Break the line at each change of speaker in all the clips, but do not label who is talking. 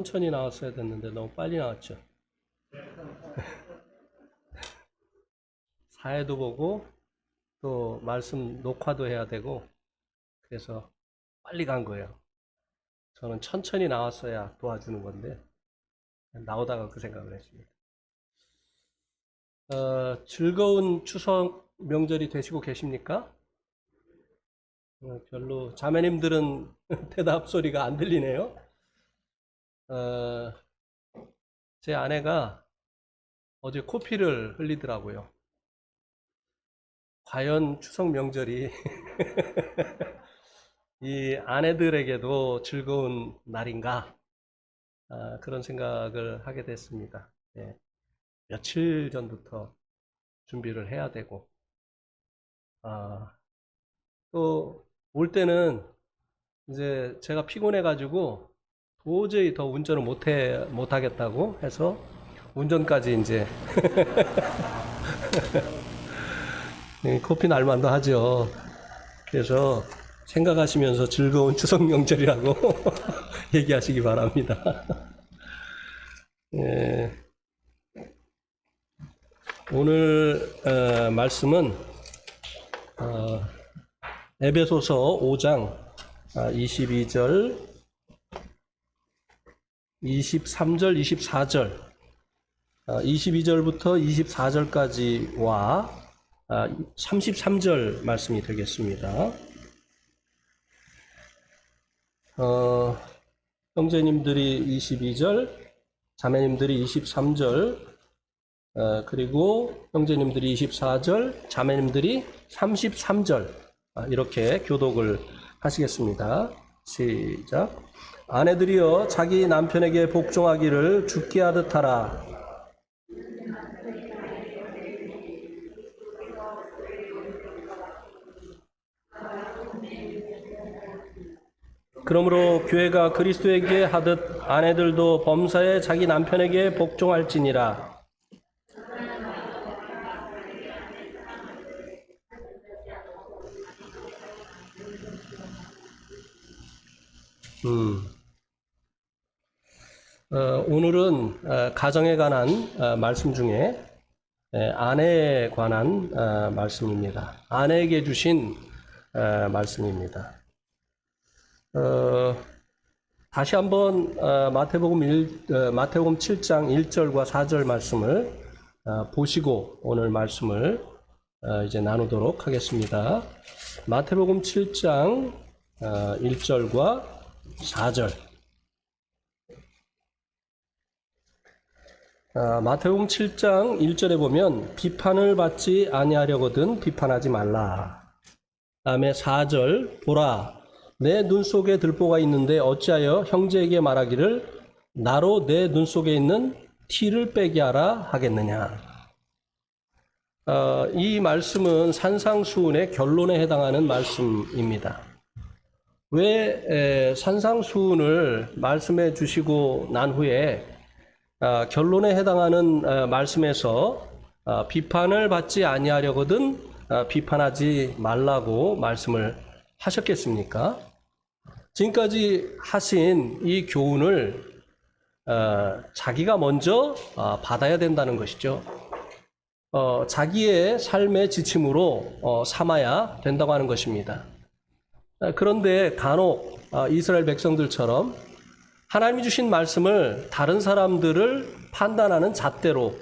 천천히 나왔어야 됐는데 너무 빨리 나왔죠. 사회도 보고 또 말씀 녹화도 해야 되고 그래서 빨리 간 거예요. 저는 천천히 나왔어야 도와주는 건데 나오다가 그 생각을 했습니다. 즐거운 추석 명절이 되시고 계십니까? 별로 자매님들은 대답 소리가 안 들리네요. 제 아내가 어제 코피를 흘리더라고요. 과연 추석 명절이 이 아내들에게도 즐거운 날인가? 그런 생각을 하게 됐습니다. 예, 며칠 전부터 준비를 해야 되고, 또 올 때는 이제 제가 피곤해가지고 도저히 더 운전을 못하겠다고 해서 운전까지 이제 커피 날만도 하죠. 그래서 생각하시면서 즐거운 추석 명절이라고 얘기하시기 바랍니다. 예, 오늘 말씀은 에베소서 5장 22절, 23절, 24절, 22절부터 24절까지와 33절 말씀이 되겠습니다. 형제님들이 22절, 자매님들이 23절, 그리고 형제님들이 24절, 자매님들이 33절, 이렇게 교독을 하시겠습니다. 시작. 아내들이여 자기 남편에게 복종하기를 죽게 하듯 하라. 그러므로 교회가 그리스도에게 하듯 아내들도 범사에 자기 남편에게 복종할지니라. 오늘은 가정에 관한 말씀 중에 아내에 관한 말씀입니다. 아내에게 주신 말씀입니다. 다시 한번 마태복음 7장 1절과 4절 말씀을 보시고 오늘 말씀을 이제 나누도록 하겠습니다. 마태복음 7장 1절과 4절. 마태복음 7장 1절에 보면 비판을 받지 아니하려거든 비판하지 말라. 다음에 4절 보라 내 눈 속에 들보가 있는데 어찌하여 형제에게 말하기를 나로 내 눈 속에 있는 티를 빼게 하라 하겠느냐. 이 말씀은 산상수훈의 결론에 해당하는 말씀입니다. 왜 산상수훈을 말씀해 주시고 난 후에 결론에 해당하는 말씀에서 비판을 받지 아니하려거든 비판하지 말라고 말씀을 하셨겠습니까? 지금까지 하신 이 교훈을 자기가 먼저 받아야 된다는 것이죠. 자기의 삶의 지침으로 삼아야 된다고 하는 것입니다. 그런데 간혹 이스라엘 백성들처럼 하나님이 주신 말씀을 다른 사람들을 판단하는 잣대로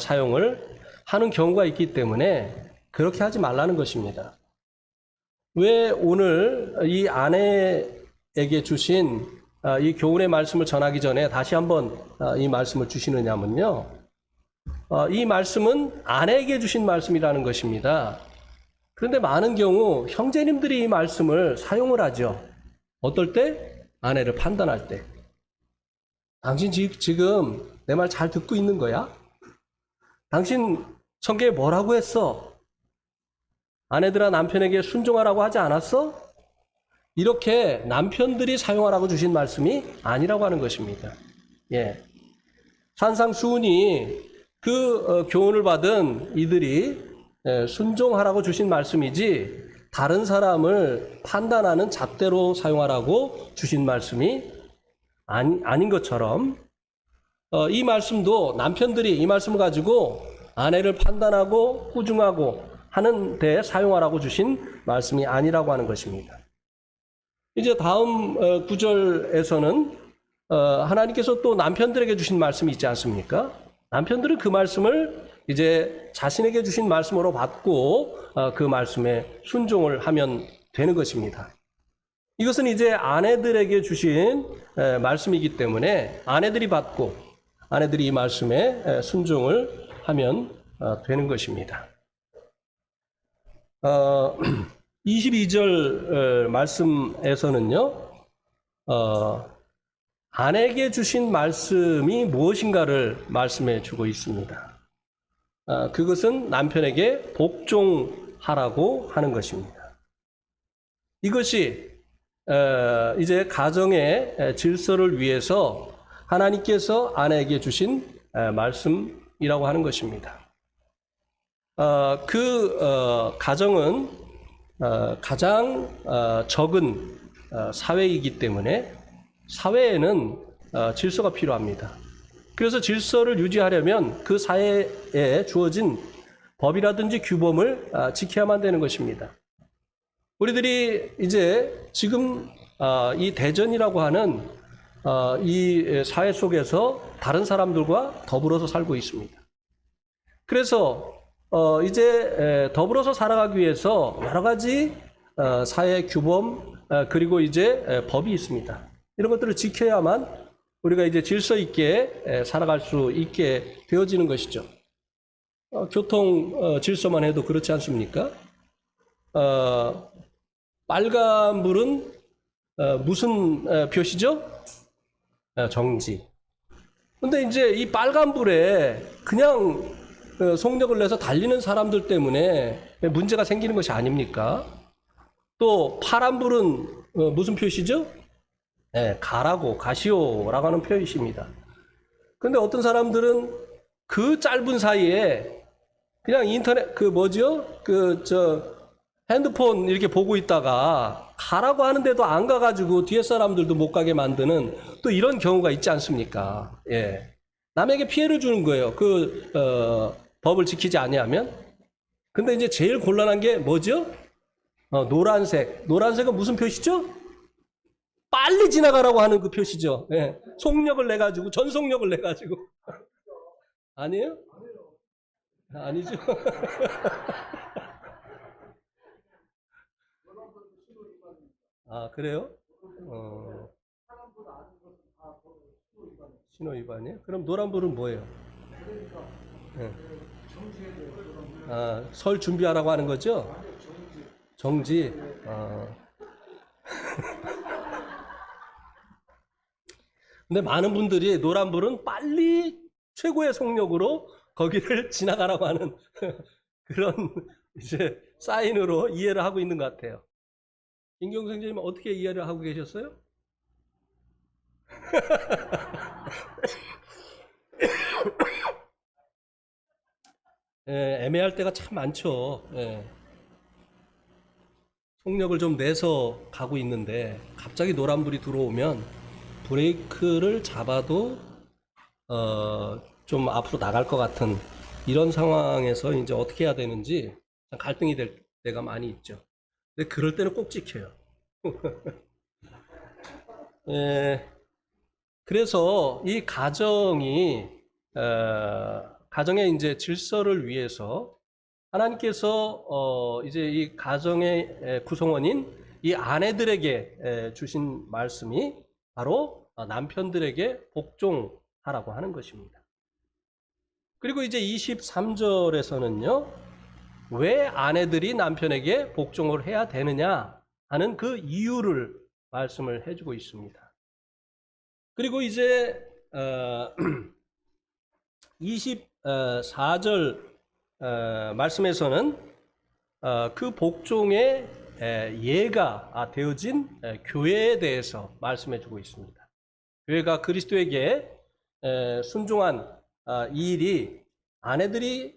사용을 하는 경우가 있기 때문에 그렇게 하지 말라는 것입니다. 왜 오늘 이 아내에게 주신 이 교훈의 말씀을 전하기 전에 다시 한번 이 말씀을 주시느냐면요. 이 말씀은 아내에게 주신 말씀이라는 것입니다. 그런데 많은 경우 형제님들이 이 말씀을 사용을 하죠. 어떨 때? 아내를 판단할 때. 당신 지금 내 말 잘 듣고 있는 거야? 당신 성경에 뭐라고 했어? 아내들아 남편에게 순종하라고 하지 않았어? 이렇게 남편들이 사용하라고 주신 말씀이 아니라고 하는 것입니다. 예. 산상수훈이 그 교훈을 받은 이들이 순종하라고 주신 말씀이지 다른 사람을 판단하는 잣대로 사용하라고 주신 말씀이 아닌 것처럼 이 말씀도 남편들이 이 말씀을 가지고 아내를 판단하고 꾸중하고 하는 데 사용하라고 주신 말씀이 아니라고 하는 것입니다. 이제 다음 구절에서는 하나님께서 또 남편들에게 주신 말씀이 있지 않습니까? 남편들은 그 말씀을 이제 자신에게 주신 말씀으로 받고 그 말씀에 순종을 하면 되는 것입니다. 이것은 이제 아내들에게 주신 말씀이기 때문에 아내들이 받고 아내들이 이 말씀에 순종을 하면 되는 것입니다. 22절 말씀에서는요, 아내에게 주신 말씀이 무엇인가를 말씀해 주고 있습니다. 그것은 남편에게 복종하라고 하는 것입니다. 이것이 이제 가정의 질서를 위해서 하나님께서 아내에게 주신 말씀이라고 하는 것입니다. 가정은 가장 적은 사회이기 때문에 사회에는 질서가 필요합니다. 그래서 질서를 유지하려면 그 사회에 주어진 법이라든지 규범을 지켜야만 되는 것입니다. 우리들이 이제 지금 이 대전이라고 하는 이 사회 속에서 다른 사람들과 더불어서 살고 있습니다. 그래서 이제 더불어서 살아가기 위해서 여러 가지 사회 규범 그리고 이제 법이 있습니다. 이런 것들을 지켜야만 우리가 이제 질서 있게 살아갈 수 있게 되어지는 것이죠. 교통 질서만 해도 그렇지 않습니까? 빨간불은 무슨 표시죠? 정지. 근데 이제 이 빨간불에 그냥 속력을 내서 달리는 사람들 때문에 문제가 생기는 것이 아닙니까? 또 파란불은 무슨 표시죠? 가라고, 가시오라고 하는 표시입니다. 근데 어떤 사람들은 그 짧은 사이에 그냥 인터넷, 핸드폰 이렇게 보고 있다가 가라고 하는데도 안 가가지고 뒤에 사람들도 못 가게 만드는 또 이런 경우가 있지 않습니까? 예. 남에게 피해를 주는 거예요. 법을 지키지 아니하면. 근데 이제 제일 곤란한 게 뭐죠? 노란색. 노란색은 무슨 표시죠? 빨리 지나가라고 하는 그 표시죠. 예. 속력을 내가지고, 전속력을 내가지고. 아니에요? 아니죠. 아, 그래요? 신호 위반이에요? 그럼 노란불은 뭐예요? 예. 설 준비하라고 하는 거죠? 정지. 근데 많은 분들이 노란불은 빨리 최고의 속력으로 거기를 지나가라고 하는 그런 이제 사인으로 이해를 하고 있는 것 같아요. 임경수 선생님 어떻게 이해를 하고 계셨어요? 예, 애매할 때가 참 많죠. 예. 속력을 좀 내서 가고 있는데 갑자기 노란불이 들어오면 브레이크를 잡아도 좀 앞으로 나갈 것 같은 이런 상황에서 이제 어떻게 해야 되는지 갈등이 될 때가 많이 있죠. 근데 그럴 때는 꼭 지켜요. 예, 그래서 이 가정의 이제 질서를 위해서 하나님께서 이제 이 가정의 구성원인 이 아내들에게 주신 말씀이 바로 남편들에게 복종하라고 하는 것입니다. 그리고 이제 23절에서는요, 왜 아내들이 남편에게 복종을 해야 되느냐 하는 그 이유를 말씀을 해주고 있습니다. 그리고 이제 24절 말씀에서는 그 복종의 예가 되어진 교회에 대해서 말씀해 주고 있습니다. 교회가 그리스도에게 순종한 이 일이 아내들이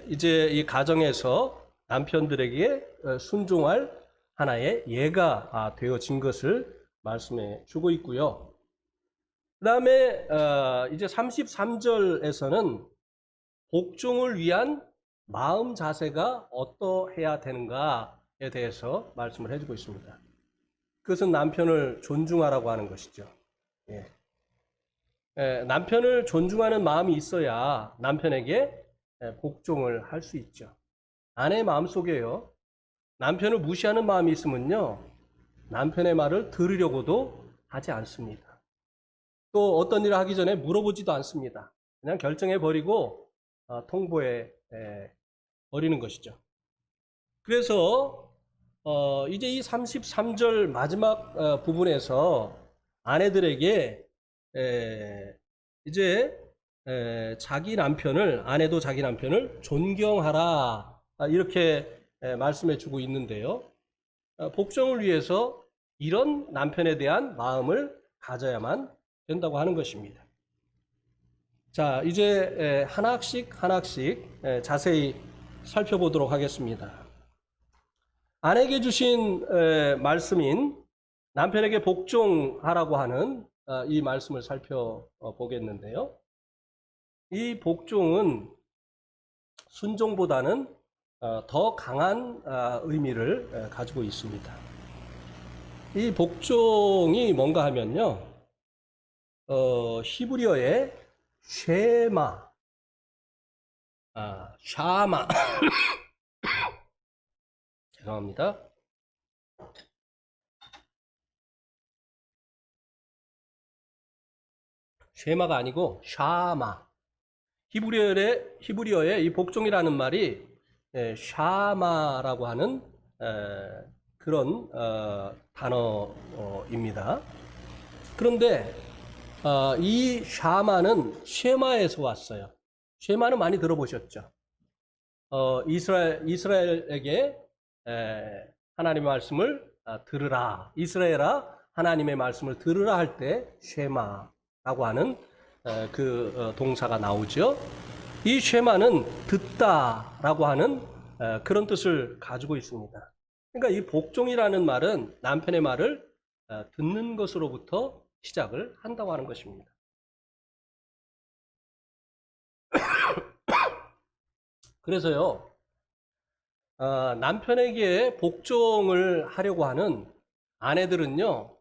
이제 이 가정에서 남편들에게 순종할 하나의 예가 되어진 것을 말씀해 주고 있고요. 그다음에 이제 33절에서는 복종을 위한 마음 자세가 어떠해야 되는가에 대해서 말씀을 해주고 있습니다. 그것은 남편을 존중하라고 하는 것이죠. 예. 남편을 존중하는 마음이 있어야 남편에게 복종을 할 수 있죠. 아내의 마음속에요, 남편을 무시하는 마음이 있으면요, 남편의 말을 들으려고도 하지 않습니다. 또 어떤 일을 하기 전에 물어보지도 않습니다. 그냥 결정해버리고 통보해 버리는 것이죠. 그래서 이제 이 33절 마지막 부분에서 아내들에게 이제 자기 남편을, 아내도 자기 남편을 존경하라, 이렇게 말씀해 주고 있는데요. 복종을 위해서 이런 남편에 대한 마음을 가져야만 된다고 하는 것입니다. 자, 이제 하나씩 자세히 살펴보도록 하겠습니다. 아내에게 주신 말씀인 남편에게 복종하라고 하는 이 말씀을 살펴보겠는데요. 이 복종은 순종보다는 더 강한 의미를 가지고 있습니다. 이 복종이 뭔가 하면요, 히브리어의 쉐마, 샤마, 죄송합니다. 쉐마가 아니고 샤마. 히브리어의 이 복종이라는 말이 샤마라고 하는 그런 단어입니다. 그런데 이 샤마는 쉐마에서 왔어요. 쉐마는 많이 들어보셨죠? 이스라엘에게 하나님의 말씀을 들으라, 이스라엘아 하나님의 말씀을 들으라 할 때 쉐마라고 하는 그 동사가 나오죠. 이 쉐마는 듣다라고 하는 그런 뜻을 가지고 있습니다. 그러니까 이 복종이라는 말은 남편의 말을 듣는 것으로부터 시작을 한다고 하는 것입니다. 그래서요, 남편에게 복종을 하려고 하는 아내들은요,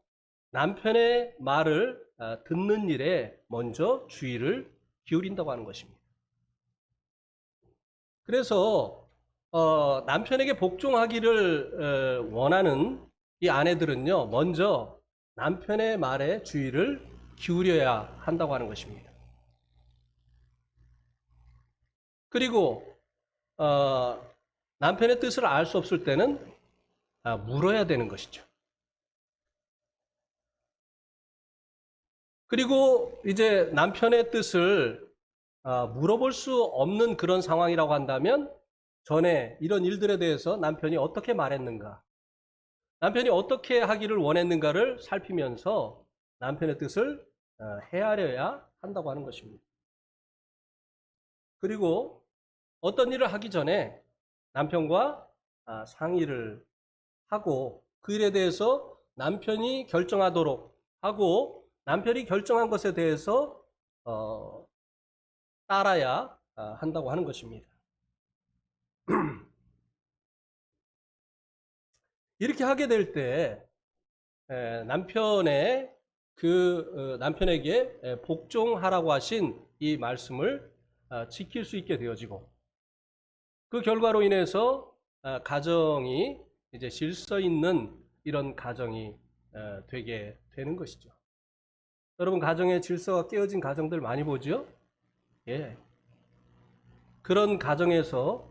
남편의 말을 듣는 일에 먼저 주의를 기울인다고 하는 것입니다. 그래서 남편에게 복종하기를 원하는 이 아내들은요, 먼저 남편의 말에 주의를 기울여야 한다고 하는 것입니다. 그리고 남편의 뜻을 알 수 없을 때는 물어야 되는 것이죠. 그리고 이제 남편의 뜻을 물어볼 수 없는 그런 상황이라고 한다면 전에 이런 일들에 대해서 남편이 어떻게 말했는가, 남편이 어떻게 하기를 원했는가를 살피면서 남편의 뜻을 헤아려야 한다고 하는 것입니다. 그리고 어떤 일을 하기 전에 남편과 상의를 하고 그 일에 대해서 남편이 결정하도록 하고 남편이 결정한 것에 대해서 따라야 한다고 하는 것입니다. 이렇게 하게 될 때 남편에게 복종하라고 하신 이 말씀을 지킬 수 있게 되어지고, 그 결과로 인해서 가정이 이제 질서 있는 이런 가정이 되게 되는 것이죠. 여러분, 가정의 질서가 깨어진 가정들 많이 보죠? 예. 그런 가정에서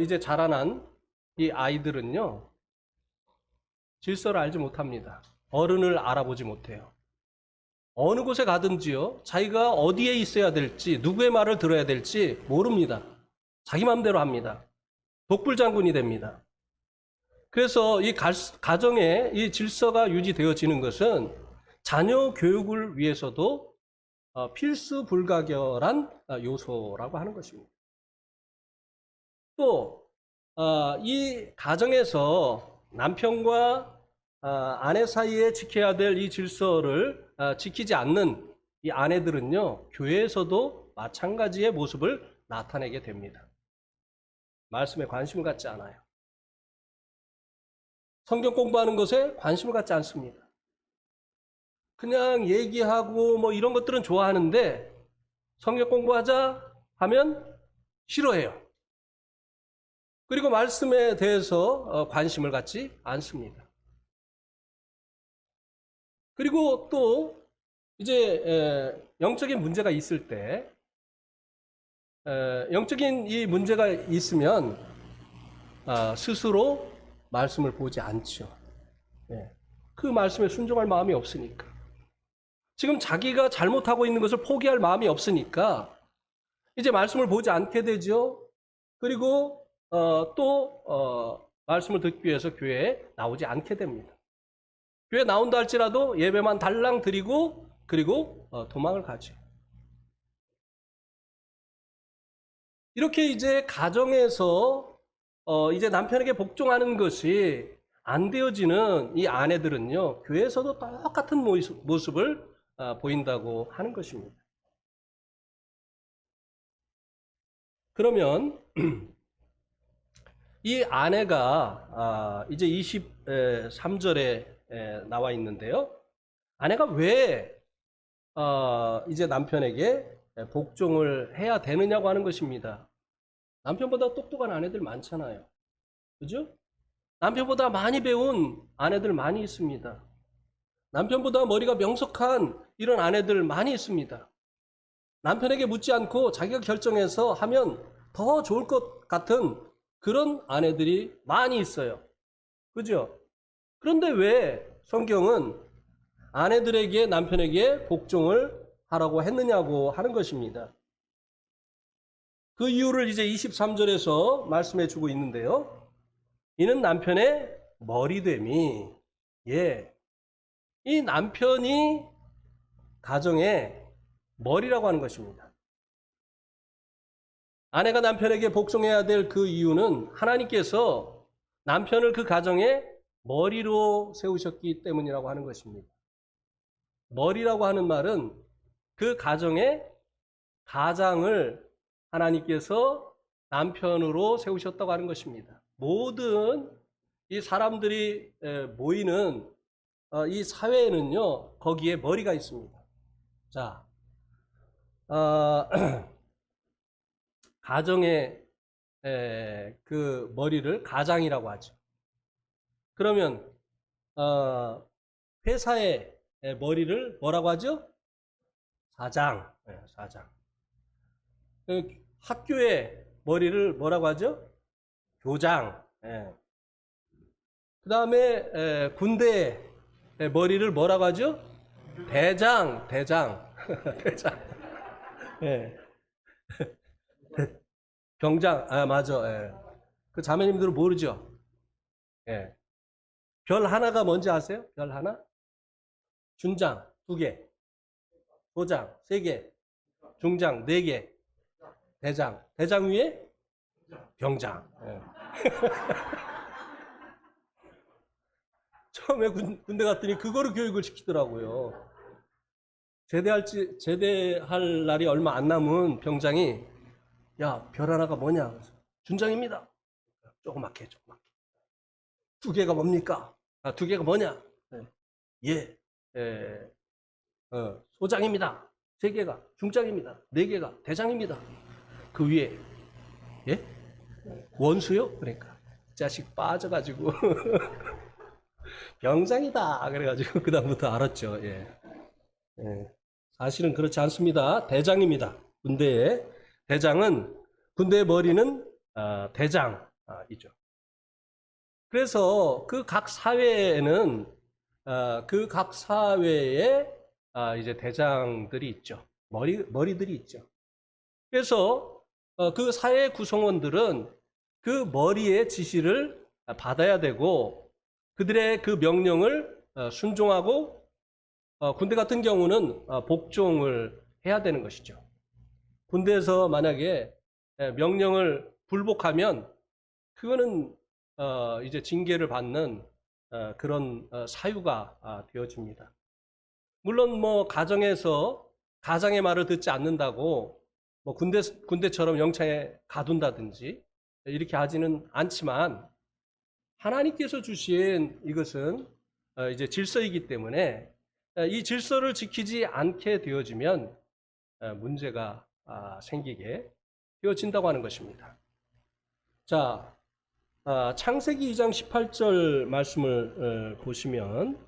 이제 자라난 이 아이들은요, 질서를 알지 못합니다. 어른을 알아보지 못해요. 어느 곳에 가든지요, 자기가 어디에 있어야 될지, 누구의 말을 들어야 될지 모릅니다. 자기 마음대로 합니다. 독불장군이 됩니다. 그래서 이 가정의 이 질서가 유지되어지는 것은 자녀 교육을 위해서도 필수 불가결한 요소라고 하는 것입니다. 또 이 가정에서 남편과 아내 사이에 지켜야 될 이 질서를 지키지 않는 이 아내들은요, 교회에서도 마찬가지의 모습을 나타내게 됩니다. 말씀에 관심을 갖지 않아요. 성경 공부하는 것에 관심을 갖지 않습니다. 그냥 얘기하고 뭐 이런 것들은 좋아하는데 성경 공부하자 하면 싫어해요. 그리고 말씀에 대해서 관심을 갖지 않습니다. 그리고 또 이제 영적인 문제가 있을 때 영적인 이 문제가 있으면 스스로 말씀을 보지 않죠. 그 말씀에 순종할 마음이 없으니까. 지금 자기가 잘못하고 있는 것을 포기할 마음이 없으니까 이제 말씀을 보지 않게 되죠. 그리고 또 말씀을 듣기 위해서 교회에 나오지 않게 됩니다. 교회 나온다 할지라도 예배만 달랑 드리고 그리고 도망을 가죠. 이렇게 이제 가정에서 이제 남편에게 복종하는 것이 안 되어지는 이 아내들은요, 교회에서도 똑같은 모습을 보인다고 하는 것입니다. 그러면 이 아내가 이제 23절에 나와 있는데요. 아내가 왜 이제 남편에게 복종을 해야 되느냐고 하는 것입니다. 남편보다 똑똑한 아내들 많잖아요. 그죠? 남편보다 많이 배운 아내들 많이 있습니다. 남편보다 머리가 명석한 이런 아내들 많이 있습니다. 남편에게 묻지 않고 자기가 결정해서 하면 더 좋을 것 같은 그런 아내들이 많이 있어요. 그죠? 그런데 왜 성경은 아내들에게 남편에게 복종을 하라고 했느냐고 하는 것입니다. 그 이유를 이제 23절에서 말씀해 주고 있는데요. 이는 남편의 머리됨이, 이 남편이 가정의 머리라고 하는 것입니다. 아내가 남편에게 복종해야 될 그 이유는 하나님께서 남편을 그 가정의 머리로 세우셨기 때문이라고 하는 것입니다. 머리라고 하는 말은 그 가정의 가장을 하나님께서 남편으로 세우셨다고 하는 것입니다. 모든 이 사람들이 모이는 이 사회에는요, 거기에 머리가 있습니다. 자, 가정의 그 머리를 가장이라고 하죠. 그러면 회사의 머리를 뭐라고 하죠? 사장. 사장. 학교의 머리를 뭐라고 하죠? 교장. 그 다음에 군대의 머리를 뭐라고 하죠? 대장. 대장. 병장. 맞아. 그 자매님들은 모르죠? 별 하나가 뭔지 아세요? 별 하나? 준장 2개, 도장 3개, 중장 4개, 대장 위에 병장. 처음에 군대 갔더니 그거로 교육을 시키더라고요. 제대할 날이 얼마 안 남은 병장이, 야, 별 하나가 뭐냐? 준장입니다. 조그맣게. 2개가 뭡니까? 2개가 뭐냐? 소장입니다. 3개가 중장입니다. 4개가 대장입니다. 그 위에 원수요? 그러니까 자식 빠져가지고 병장이다. 그래가지고 그 다음부터 알았죠. 사실은 그렇지 않습니다. 대장입니다. 군대의 대장은, 군대의 머리는 대장이죠. 그래서 그 각 사회에는 그 각 사회에 이제 대장들이 있죠. 머리들이 있죠. 그래서 그 사회 구성원들은 그 머리의 지시를 받아야 되고 그들의 그 명령을 순종하고 군대 같은 경우는 복종을 해야 되는 것이죠. 군대에서 만약에 명령을 불복하면 그거는 이제 징계를 받는 그런 사유가 되어집니다. 물론 뭐 가정에서 가장의 말을 듣지 않는다고 뭐 군대처럼 영창에 가둔다든지 이렇게 하지는 않지만, 하나님께서 주신 이것은 이제 질서이기 때문에 이 질서를 지키지 않게 되어지면 문제가 생기게 되어진다고 하는 것입니다. 자, 창세기 2장 18절 말씀을 보시면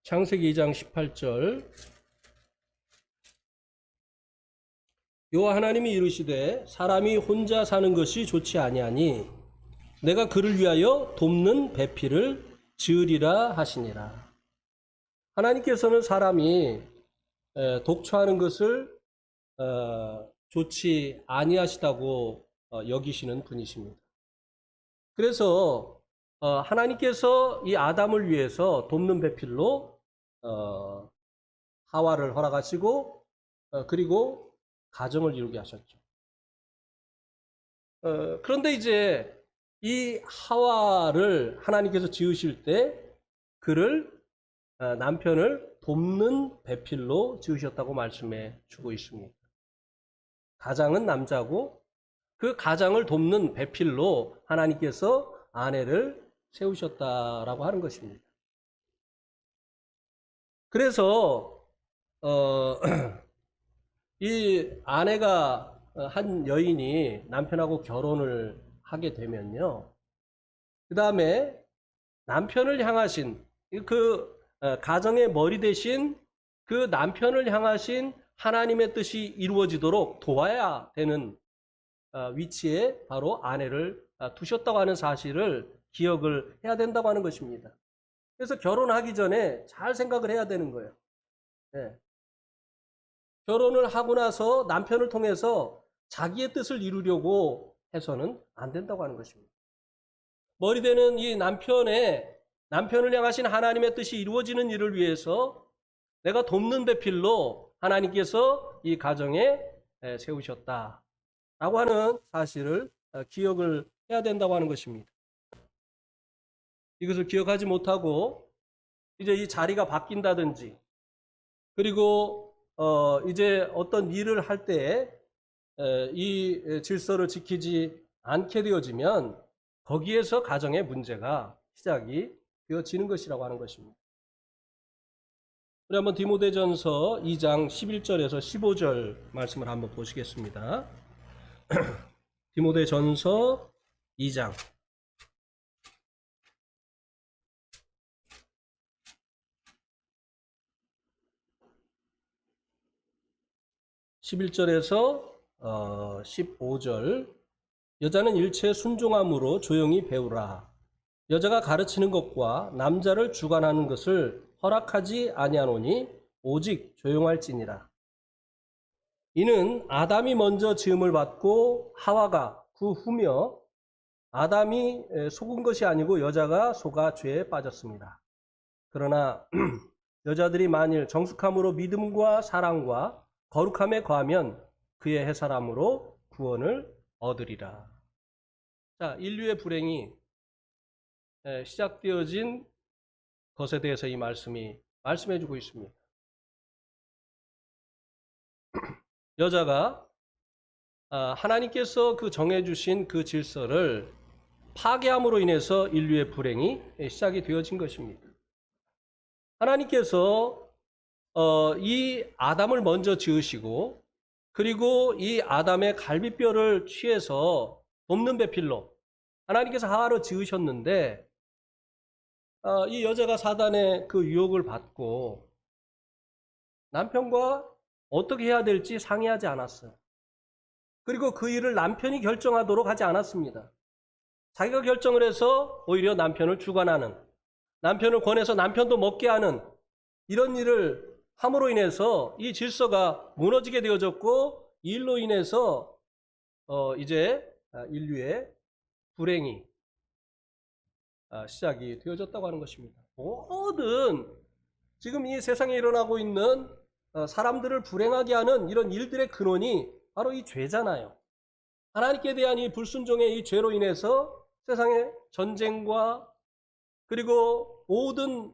창세기 2장 18절, 여호와 하나님이 이르시되 사람이 혼자 사는 것이 좋지 아니하니 내가 그를 위하여 돕는 배필을 지으리라 하시니라. 하나님께서는 사람이 독처하는 것을 좋지 아니하시다고 여기시는 분이십니다. 그래서 하나님께서 이 아담을 위해서 돕는 배필로 하와를 허락하시고 그리고 가정을 이루게 하셨죠. 그런데 이제 이 하와를 하나님께서 지으실 때 그를 남편을 돕는 배필로 지으셨다고 말씀해 주고 있습니다. 가장은 남자고 그 가장을 돕는 배필로 하나님께서 아내를 세우셨다라고 하는 것입니다. 그래서 이 아내가 한 여인이 남편하고 결혼을 하게 되면요, 그 다음에 남편을 향하신 그 가정의 머리 대신 그 남편을 향하신 하나님의 뜻이 이루어지도록 도와야 되는 위치에 바로 아내를 두셨다고 하는 사실을 기억을 해야 된다고 하는 것입니다. 그래서 결혼하기 전에 잘 생각을 해야 되는 거예요. 네. 결혼을 하고 나서 남편을 통해서 자기의 뜻을 이루려고 해서는 안 된다고 하는 것입니다. 머리되는 이 남편을 향하신 하나님의 뜻이 이루어지는 일을 위해서 내가 돕는 배필로 하나님께서 이 가정에 세우셨다라고 하는 사실을 기억을 해야 된다고 하는 것입니다. 이것을 기억하지 못하고 이제 이 자리가 바뀐다든지, 그리고 이제 어떤 일을 할 때 이 질서를 지키지 않게 되어지면 거기에서 가정의 문제가 시작이 되어지는 것이라고 하는 것입니다. 우리 한번 디모데전서 2장 11절에서 15절 말씀을 한번 보시겠습니다. 디모데전서 2장 11절에서 15절, 여자는 일체에 순종함으로 조용히 배우라. 여자가 가르치는 것과 남자를 주관하는 것을 허락하지 아니하노니 오직 조용할지니라. 이는 아담이 먼저 지음을 받고 하와가 그 후며 아담이 속은 것이 아니고 여자가 속아 죄에 빠졌습니다. 그러나 여자들이 만일 정숙함으로 믿음과 사랑과 거룩함에 거하면 그의 해사람으로 구원을 얻으리라. 자, 인류의 불행이 시작되어진 것에 대해서 이 말씀이 말씀해주고 있습니다. 여자가 하나님께서 그 정해주신 그 질서를 파괴함으로 인해서 인류의 불행이 시작이 되어진 것입니다. 하나님께서 이 아담을 먼저 지으시고 그리고 이 아담의 갈비뼈를 취해서 돕는 배필로 하나님께서 하와를 지으셨는데 이 여자가 사단의 그 유혹을 받고 남편과 어떻게 해야 될지 상의하지 않았어요. 그리고 그 일을 남편이 결정하도록 하지 않았습니다. 자기가 결정을 해서 오히려 남편을 주관하는, 남편을 권해서 남편도 먹게 하는 이런 일을 함으로 인해서 이 질서가 무너지게 되어졌고, 이 일로 인해서 이제 인류의 불행이 시작이 되어졌다고 하는 것입니다. 모든 지금 이 세상에 일어나고 있는 사람들을 불행하게 하는 이런 일들의 근원이 바로 이 죄잖아요. 하나님께 대한 이 불순종의 이 죄로 인해서 세상의 전쟁과 그리고 모든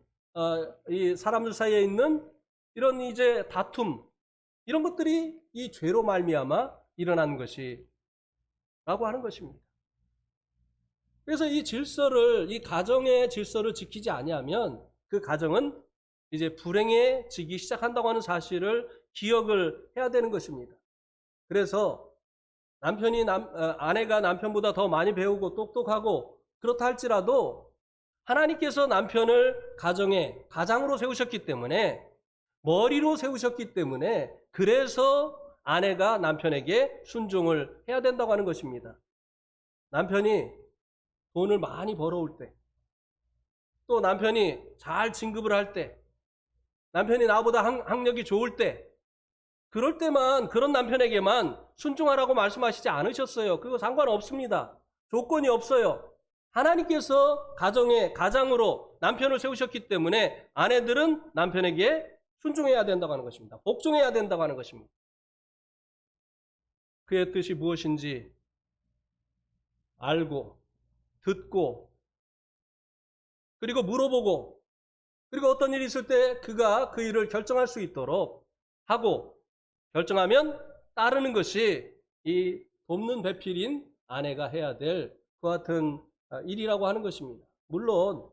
이 사람들 사이에 있는 이런 이제 다툼, 이런 것들이 이 죄로 말미암아 일어난 것이라고 하는 것입니다. 그래서 이 질서를, 이 가정의 질서를 지키지 아니하면 그 가정은 이제 불행해지기 시작한다고 하는 사실을 기억을 해야 되는 것입니다. 그래서 아내가 남편보다 더 많이 배우고 똑똑하고 그렇다 할지라도 하나님께서 남편을 가장으로 세우셨기 때문에, 머리로 세우셨기 때문에, 그래서 아내가 남편에게 순종을 해야 된다고 하는 것입니다. 남편이 돈을 많이 벌어올 때, 또 남편이 잘 진급을 할 때, 남편이 나보다 학력이 좋을 때, 그럴 때만, 그런 남편에게만 순종하라고 말씀하시지 않으셨어요. 그거 상관없습니다. 조건이 없어요. 하나님께서 가장으로 남편을 세우셨기 때문에 아내들은 남편에게 순종해야 된다고 하는 것입니다. 복종해야 된다고 하는 것입니다. 그의 뜻이 무엇인지 알고, 듣고, 그리고 물어보고, 그리고 어떤 일이 있을 때 그가 그 일을 결정할 수 있도록 하고, 결정하면 따르는 것이 이 돕는 배필인 아내가 해야 될 그와 같은 일이라고 하는 것입니다. 물론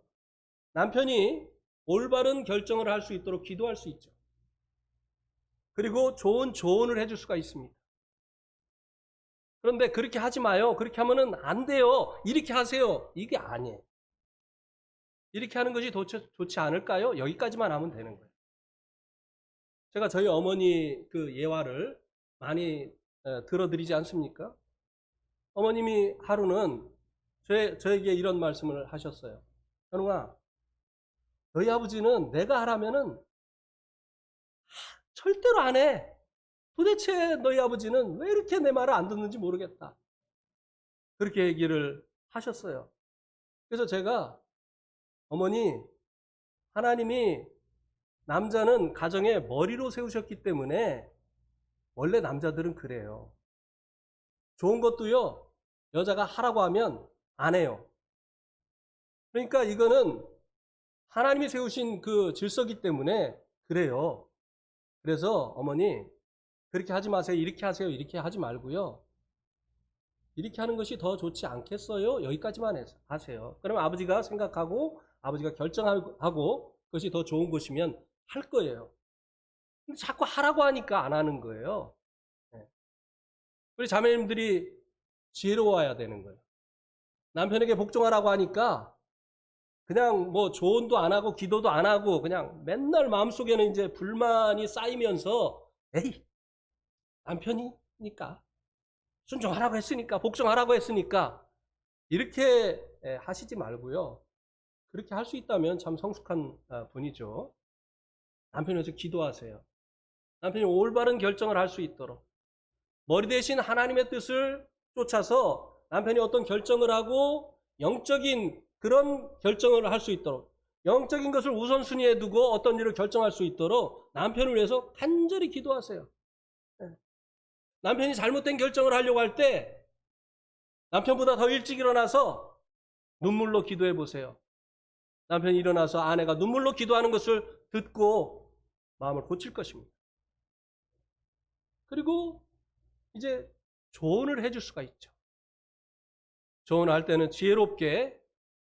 남편이 올바른 결정을 할 수 있도록 기도할 수 있죠. 그리고 좋은 조언을 해줄 수가 있습니다. 그런데 그렇게 하지 마요. 그렇게 하면은 안 돼요. 이렇게 하세요. 이게 아니에요. 이렇게 하는 것이 좋지 않을까요? 여기까지만 하면 되는 거예요. 제가 저희 어머니 그 예화를 많이 들어드리지 않습니까? 어머님이 하루는 저에게 이런 말씀을 하셨어요. 현웅아, 너희 아버지는 내가 하라면은 절대로 안 해. 도대체 너희 아버지는 왜 이렇게 내 말을 안 듣는지 모르겠다. 그렇게 얘기를 하셨어요. 그래서 제가, 어머니, 하나님이 남자는 가정의 머리로 세우셨기 때문에 원래 남자들은 그래요. 좋은 것도요, 여자가 하라고 하면 안 해요. 그러니까 이거는 하나님이 세우신 그 질서기 때문에 그래요. 그래서 어머니, 그렇게 하지 마세요. 이렇게 하세요. 이렇게 하지 말고요. 이렇게 하는 것이 더 좋지 않겠어요? 여기까지만 하세요. 그러면 아버지가 생각하고 아버지가 결정하고 그것이 더 좋은 것이면 할 거예요. 근데 자꾸 하라고 하니까 안 하는 거예요. 우리 자매님들이 지혜로워야 되는 거예요. 남편에게 복종하라고 하니까 그냥 뭐 조언도 안 하고 기도도 안 하고 그냥 맨날 마음속에는 이제 불만이 쌓이면서, 에이, 남편이니까 순종하라고 했으니까, 복종하라고 했으니까, 이렇게 하시지 말고요. 그렇게 할 수 있다면 참 성숙한 분이죠. 남편에서 기도하세요. 남편이 올바른 결정을 할 수 있도록, 머리 대신 하나님의 뜻을 쫓아서 남편이 어떤 결정을 하고 영적인 그런 결정을 할 수 있도록, 영적인 것을 우선순위에 두고 어떤 일을 결정할 수 있도록 남편을 위해서 간절히 기도하세요. 남편이 잘못된 결정을 하려고 할 때 남편보다 더 일찍 일어나서 눈물로 기도해 보세요. 남편이 일어나서 아내가 눈물로 기도하는 것을 듣고 마음을 고칠 것입니다. 그리고 이제 조언을 해줄 수가 있죠. 조언을 할 때는 지혜롭게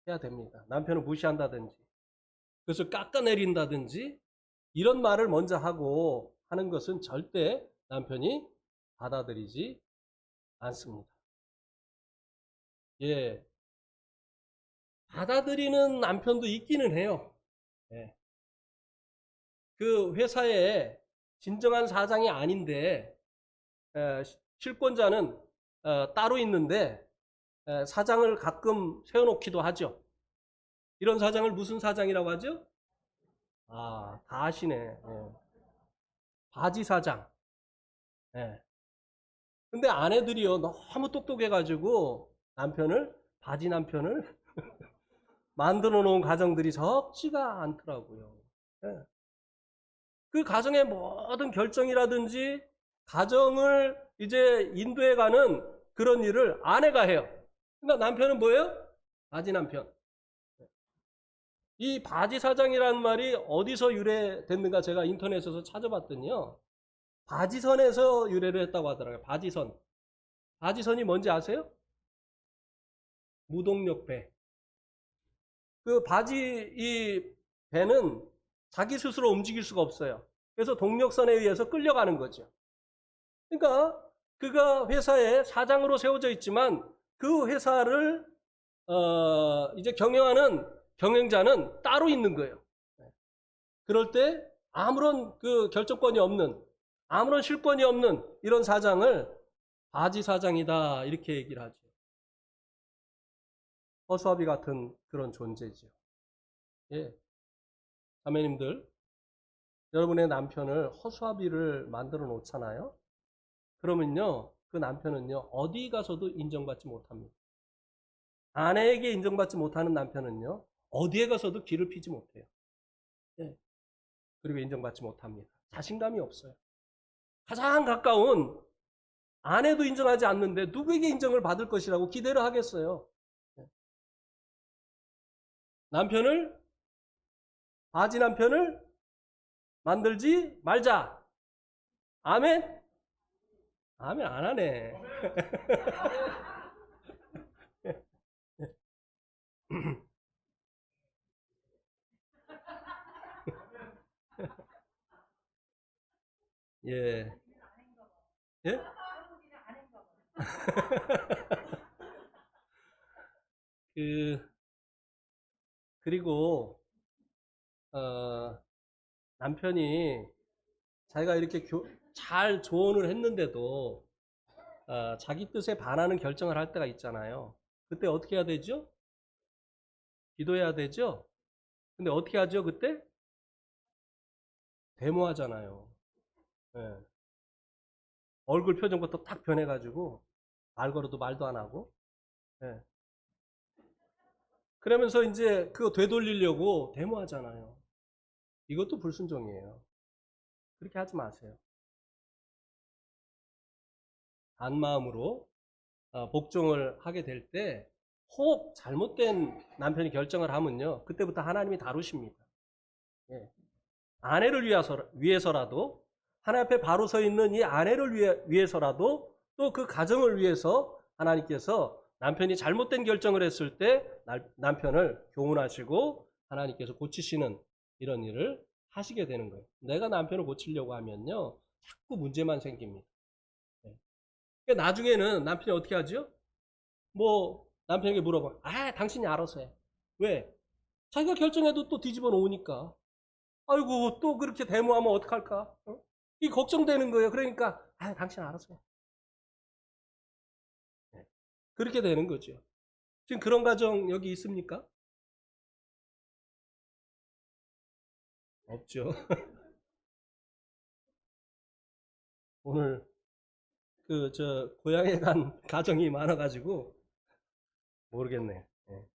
해야 됩니다. 남편을 무시한다든지, 그것을 깎아내린다든지, 이런 말을 먼저 하고 하는 것은 절대 남편이 받아들이지 않습니다. 예. 받아들이는 남편도 있기는 해요. 예. 그 회사에 진정한 사장이 아닌데, 실권자는 따로 있는데, 사장을 가끔 세워놓기도 하죠. 이런 사장을 무슨 사장이라고 하죠? 다 아시네. 예. 바지 사장. 예. 근데 아내들이요, 너무 똑똑해가지고 바지 남편을 만들어 놓은 가정들이 적지가 않더라고요. 예. 그 가정의 모든 결정이라든지 가정을 이제 인도해가는 그런 일을 아내가 해요. 그러니까 남편은 뭐예요? 바지 남편. 이 바지 사장이라는 말이 어디서 유래됐는가 제가 인터넷에서 찾아봤더니요. 바지선에서 유래를 했다고 하더라고요. 바지선. 바지선이 뭔지 아세요? 무동력 배. 그 바지 이 배는 자기 스스로 움직일 수가 없어요. 그래서 동력선에 의해서 끌려가는 거죠. 그러니까 그가 회사의 사장으로 세워져 있지만 그 회사를 이제 경영하는 경영자는 따로 있는 거예요. 그럴 때 아무런 그 결정권이 없는, 아무런 실권이 없는 이런 사장을 바지 사장이다 이렇게 얘기를 하죠. 허수아비 같은 그런 존재죠. 예, 자매님들, 여러분의 남편을 허수아비를 만들어 놓잖아요. 그러면요, 그 남편은요 어디 가서도 인정받지 못합니다. 아내에게 인정받지 못하는 남편은요 어디에 가서도 길을 피지 못해요. 예, 그리고 인정받지 못합니다. 자신감이 없어요. 가장 가까운 아내도 인정하지 않는데 누구에게 인정을 받을 것이라고 기대를 하겠어요. 예. 남편을, 바지 남편을 만들지 말자. 아멘? 아멘 안 하네. 예. 예? 그, 그리고, 남편이 자기가 이렇게 잘 조언을 했는데도, 자기 뜻에 반하는 결정을 할 때가 있잖아요. 그때 어떻게 해야 되죠? 기도해야 되죠? 근데 어떻게 하죠, 그때? 데모하잖아요. 예. 얼굴 표정부터 딱 변해가지고, 말 걸어도 말도 안 하고, 예. 그러면서 이제 그거 되돌리려고 데모하잖아요. 이것도 불순종이에요. 그렇게 하지 마세요. 단 마음으로 복종을 하게 될 때, 혹 잘못된 남편이 결정을 하면요, 그때부터 하나님이 다루십니다. 예. 아내를 위해서라도, 하나님 앞에 바로 서 있는 이 아내를 위해서라도, 또 그 가정을 위해서 하나님께서 남편이 잘못된 결정을 했을 때 남편을 교훈하시고 하나님께서 고치시는 이런 일을 하시게 되는 거예요. 내가 남편을 고치려고 하면요, 자꾸 문제만 생깁니다. 예. 그러니까 나중에는 남편이 어떻게 하죠? 뭐 남편에게 물어봐. 아, 당신이 알아서 해. 왜? 자기가 결정해도 또 뒤집어 놓으니까. 아이고, 또 그렇게 데모하면 어떡할까? 어? 이 걱정되는 거예요. 그러니까, 아, 당신 알아서 해. 네. 그렇게 되는 거죠. 지금 그런 가정 여기 있습니까? 없죠. 오늘 고향에 간 가정이 많아가지고 모르겠네. 네.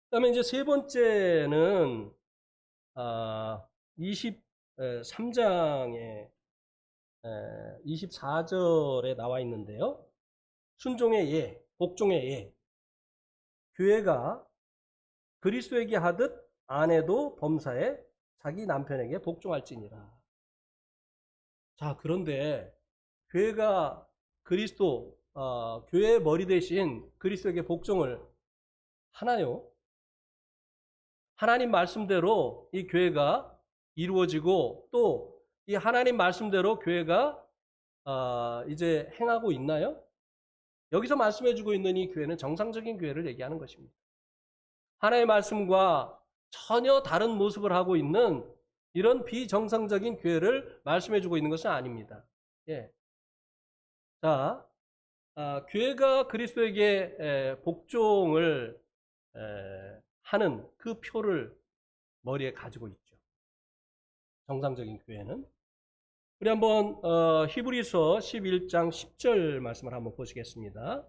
그다음에 이제 세 번째는 23장에 24절에 나와 있는데요. 순종의 예, 복종의 예. 교회가 그리스도에게 하듯 아내도 범사에 자기 남편에게 복종할지니라. 자, 그런데 교회가 교회의 머리 대신 그리스도에게 복종을 하나요? 하나님 말씀대로 이 교회가 이루어지고 또 이 하나님 말씀대로 교회가 이제 행하고 있나요? 여기서 말씀해주고 있는 이 교회는 정상적인 교회를 얘기하는 것입니다. 하나님의 말씀과 전혀 다른 모습을 하고 있는 이런 비정상적인 교회를 말씀해주고 있는 것은 아닙니다. 예. 자, 교회가 그리스도에게 복종을 하는 그 표를 머리에 가지고 있죠. 정상적인 교회는. 우리 한번 히브리서 11장 10절 말씀을 한번 보시겠습니다.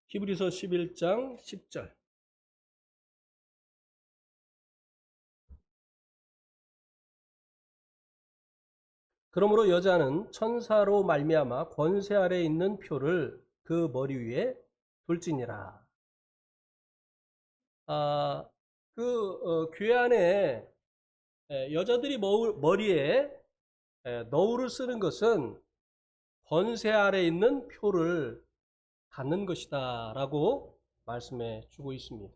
히브리서 11장 10절. 그러므로 여자는 천사로 말미암아 권세 아래 있는 표를 그 머리 위에 둘지니라. 교회 안에 여자들이 머리에 너울을 쓰는 것은 권세 아래 있는 표를 갖는 것이다 라고 말씀해 주고 있습니다.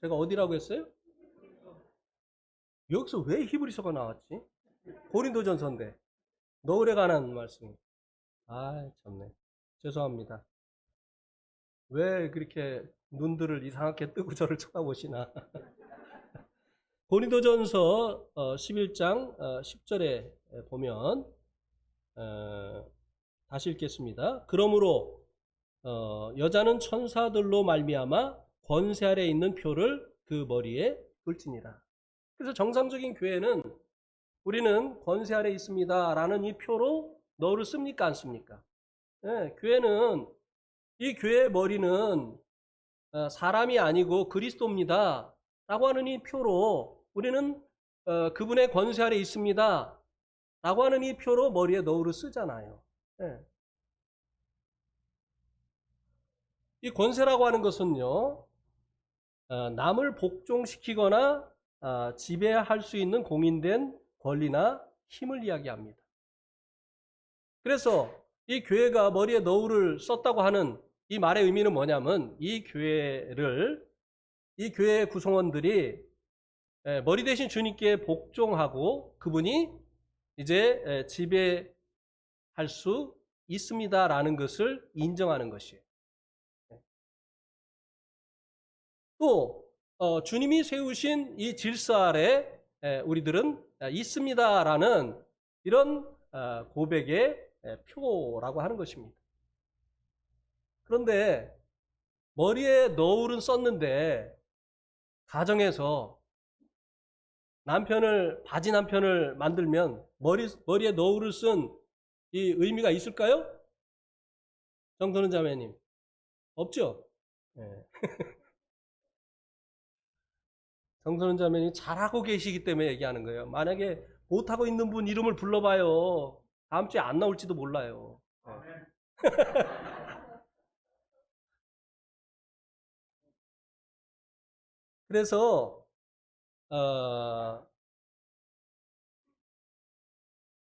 제가 어디라고 했어요? 여기서 왜 히브리서가 나왔지? 고린도전서인데 너울에 관한 말씀. 참네. 죄송합니다. 왜 그렇게 눈들을 이상하게 뜨고 저를 쳐다보시나. 고린도전서 11장 10절에 보면 다시 읽겠습니다. 그러므로 여자는 천사들로 말미암아 권세 아래 있는 표를 그 머리에 둘지니라. 그래서 정상적인 교회는 우리는 권세 아래 있습니다 라는 이 표로 너를 씁니까 안 씁니까? 교회는 이 교회의 머리는 사람이 아니고 그리스도입니다 라고 하는 이 표로 우리는 그분의 권세 아래 있습니다 라고 하는 이 표로 머리에 너울을 쓰잖아요. 이 권세라고 하는 것은요, 남을 복종시키거나 지배할 수 있는 공인된 권리나 힘을 이야기합니다. 그래서 이 교회가 머리에 너울을 썼다고 하는 이 말의 의미는 뭐냐면 이 교회의 구성원들이 머리 대신 주님께 복종하고 그분이 이제 지배할 수 있습니다라는 것을 인정하는 것이에요. 또 주님이 세우신 이 질서 아래 우리들은 있습니다라는 이런 고백의 표라고 하는 것입니다. 그런데 머리에 너울은 썼는데 가정에서 바지 남편을 만들면 머리에 너울을 쓴 이 의미가 있을까요? 정선은 자매님, 없죠? 정선은 자매님 잘하고 계시기 때문에 얘기하는 거예요. 만약에 못하고 있는 분 이름을 불러봐요. 다음 주에 안 나올지도 몰라요. 그래서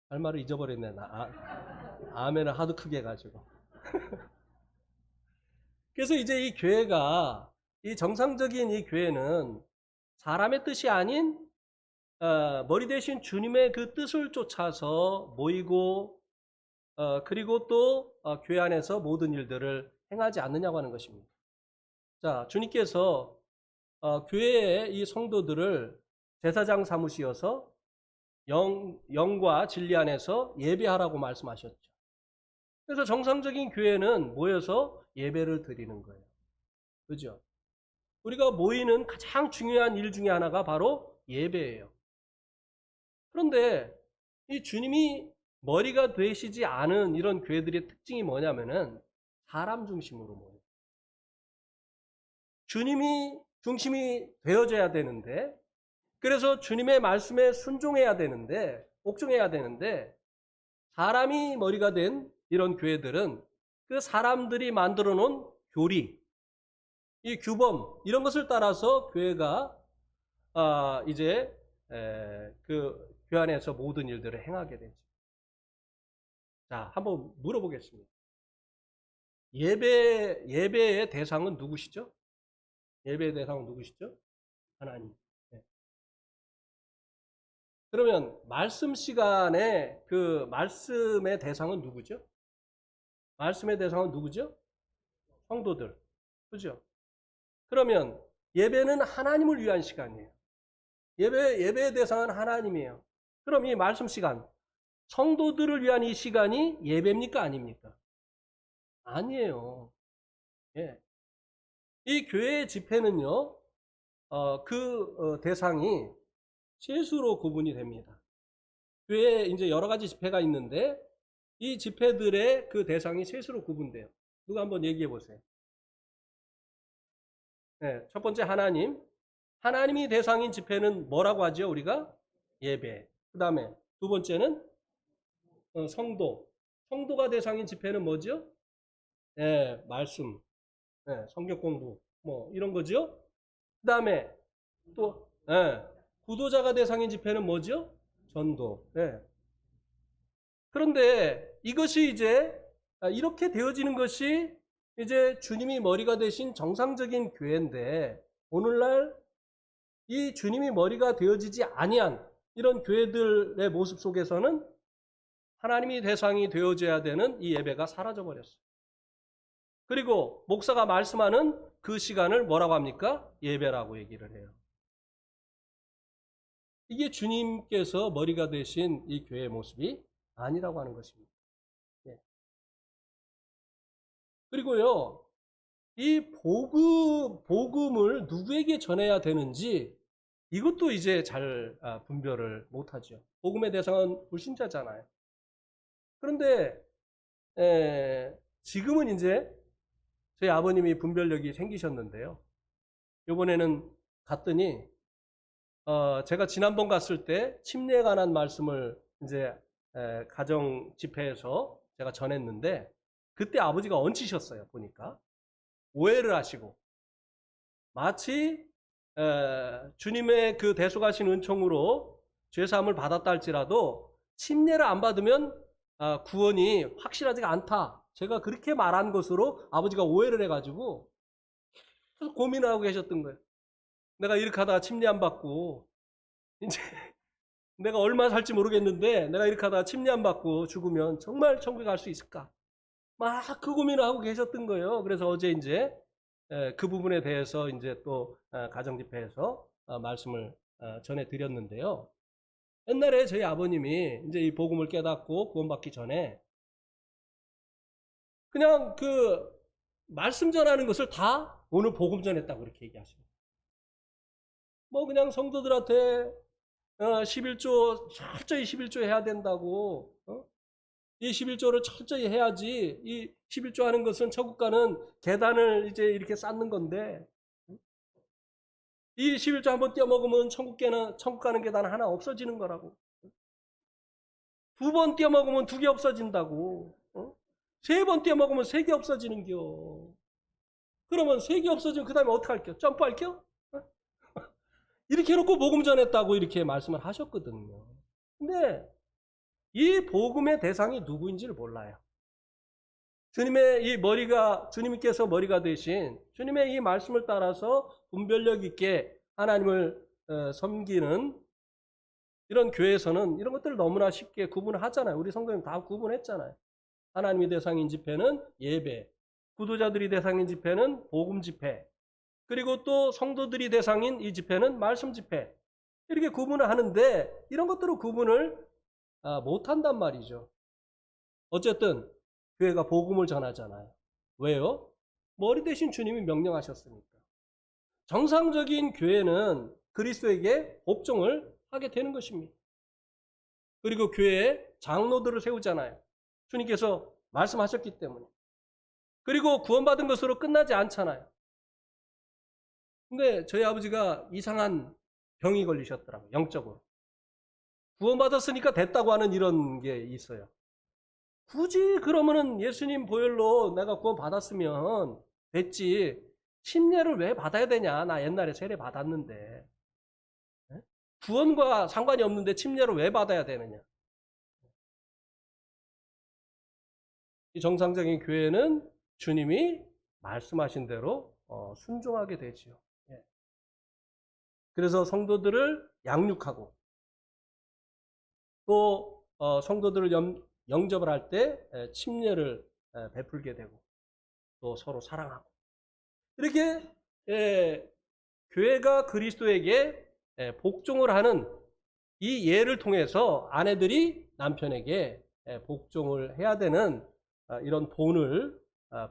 할 말을 잊어버렸네. 아멘을 하도 크게 해가지고. 그래서 이제 이 교회가, 이 정상적인 이 교회는 사람의 뜻이 아닌 머리 대신 주님의 그 뜻을 쫓아서 모이고 그리고 또 교회 안에서 모든 일들을 행하지 않느냐고 하는 것입니다. 자, 주님께서 교회의 이 성도들을 제사장 삼으시어서 영과 진리 안에서 예배하라고 말씀하셨죠. 그래서 정상적인 교회는 모여서 예배를 드리는 거예요. 그죠? 우리가 모이는 가장 중요한 일 중에 하나가 바로 예배예요. 그런데 이 주님이 머리가 되시지 않은 이런 교회들의 특징이 뭐냐면은 사람 중심으로 모여요. 주님이 중심이 되어져야 되는데, 그래서 주님의 말씀에 순종해야 되는데, 복종해야 되는데, 사람이 머리가 된 이런 교회들은 그 사람들이 만들어 놓은 교리, 이 규범, 이런 것을 따라서 교회가 이제 그 교회 안에서 모든 일들을 행하게 되죠. 자, 한번 물어보겠습니다. 예배의 대상은 누구시죠? 예배의 대상은 누구시죠? 하나님. 네. 그러면 말씀 시간에 그 말씀의 대상은 누구죠? 말씀의 대상은 누구죠? 성도들. 그죠? 그러면 예배는 하나님을 위한 시간이에요. 예배의 대상은 하나님이에요. 그럼 이 말씀 시간, 성도들을 위한 이 시간이 예배입니까? 아닙니까? 아니에요. 예. 이 교회의 집회는요, 대상이 세수로 구분이 됩니다. 교회에 이제 여러 가지 집회가 있는데, 이 집회들의 그 대상이 셋으로 구분돼요. 누가 한번 얘기해 보세요. 네, 첫 번째 하나님. 하나님이 대상인 집회는 뭐라고 하죠? 우리가 예배. 그 다음에 두 번째는 성도. 성도가 대상인 집회는 뭐죠? 예, 말씀, 성경 공부, 뭐 이런 거죠. 그 다음에 또 구도자가 대상인 집회는 뭐죠? 전도. 예. 그런데 이것이 이제 이렇게 되어지는 것이 이제 주님이 머리가 되신 정상적인 교회인데 오늘날 이 주님이 머리가 되어지지 아니한 이런 교회들의 모습 속에서는 하나님이 대상이 되어져야 되는 이 예배가 사라져 버렸어요. 그리고 목사가 말씀하는 그 시간을 뭐라고 합니까? 예배라고 얘기를 해요. 이게 주님께서 머리가 되신 이 교회의 모습이 아니라고 하는 것입니다. 예. 그리고요, 이 복음을 누구에게 전해야 되는지 이것도 이제 잘 분별을 못하죠. 복음의 대상은 불신자잖아요. 그런데 지금은 이제 저희 아버님이 분별력이 생기셨는데요. 이번에는 갔더니 제가 지난번 갔을 때 침례에 관한 말씀을 이제 가정 집회에서 제가 전했는데 그때 아버지가 얹히셨어요. 보니까 오해를 하시고 마치 주님의 그 대속하신 은총으로 죄사함을 받았다 할지라도 침례를 안 받으면 구원이 확실하지가 않다. 제가 그렇게 말한 것으로 아버지가 오해를 해가지고 계속 고민을 하고 계셨던 거예요. 내가 이렇게 하다가 침례 안 받고 이제 내가 얼마 살지 모르겠는데 내가 이렇게 하다가 침례 안 받고 죽으면 정말 천국에 갈 수 있을까? 막 그 고민을 하고 계셨던 거예요. 그래서 어제 이제 그 부분에 대해서 이제 또 가정 집회에서 말씀을 전해 드렸는데요. 옛날에 저희 아버님이 이제 이 복음을 깨닫고 구원받기 전에 그냥 그 말씀 전하는 것을 다 오늘 복음 전했다고 그렇게 얘기하십니다. 뭐 그냥 성도들한테 11조 철저히 11조 해야 된다고 이 11조를 철저히 해야지 이 11조 하는 것은 천국 가는 계단을 이제 이렇게 쌓는 건데 이 11조 한번 떼어먹으면 천국 가는 계단 하나 없어지는 거라고. 두 번 떼어먹으면 두 개 없어진다고. 세 번 떼어먹으면 세 개 없어지는겨. 그러면 세 개 없어지면 그 다음에 어떻게 할게요? 점프할게요? 이렇게 해놓고 복음 전했다고 이렇게 말씀을 하셨거든요. 근데 이 복음의 대상이 누구인지를 몰라요. 주님께서 머리가 되신 주님의 이 말씀을 따라서 분별력 있게 하나님을 섬기는 이런 교회에서는 이런 것들을 너무나 쉽게 구분하잖아요. 우리 성도님 다 구분했잖아요. 하나님의 대상인 집회는 예배, 구도자들이 대상인 집회는 복음 집회, 그리고 또 성도들이 대상인 이 집회는 말씀 집회. 이렇게 구분을 하는데 이런 것들을 구분을 못한단 말이죠. 어쨌든 교회가 복음을 전하잖아요. 왜요? 머리 대신 주님이 명령하셨으니까. 정상적인 교회는 그리스도에게 복종을 하게 되는 것입니다. 그리고 교회에 장로들을 세우잖아요. 주님께서 말씀하셨기 때문에. 그리고 구원받은 것으로 끝나지 않잖아요. 근데 저희 아버지가 이상한 병이 걸리셨더라고요. 영적으로. 구원받았으니까 됐다고 하는 이런 게 있어요. 굳이 그러면은 예수님 보혈로 내가 구원받았으면 됐지. 침례를 왜 받아야 되냐? 나 옛날에 세례 받았는데. 구원과 상관이 없는데 침례를 왜 받아야 되느냐? 이 정상적인 교회는 주님이 말씀하신 대로 순종하게 되지요. 그래서 성도들을 양육하고 또 성도들을 영접을 할 때 침례를 베풀게 되고 또 서로 사랑하고 이렇게 교회가 그리스도에게 복종을 하는 이 예를 통해서 아내들이 남편에게 복종을 해야 되는 이런 본을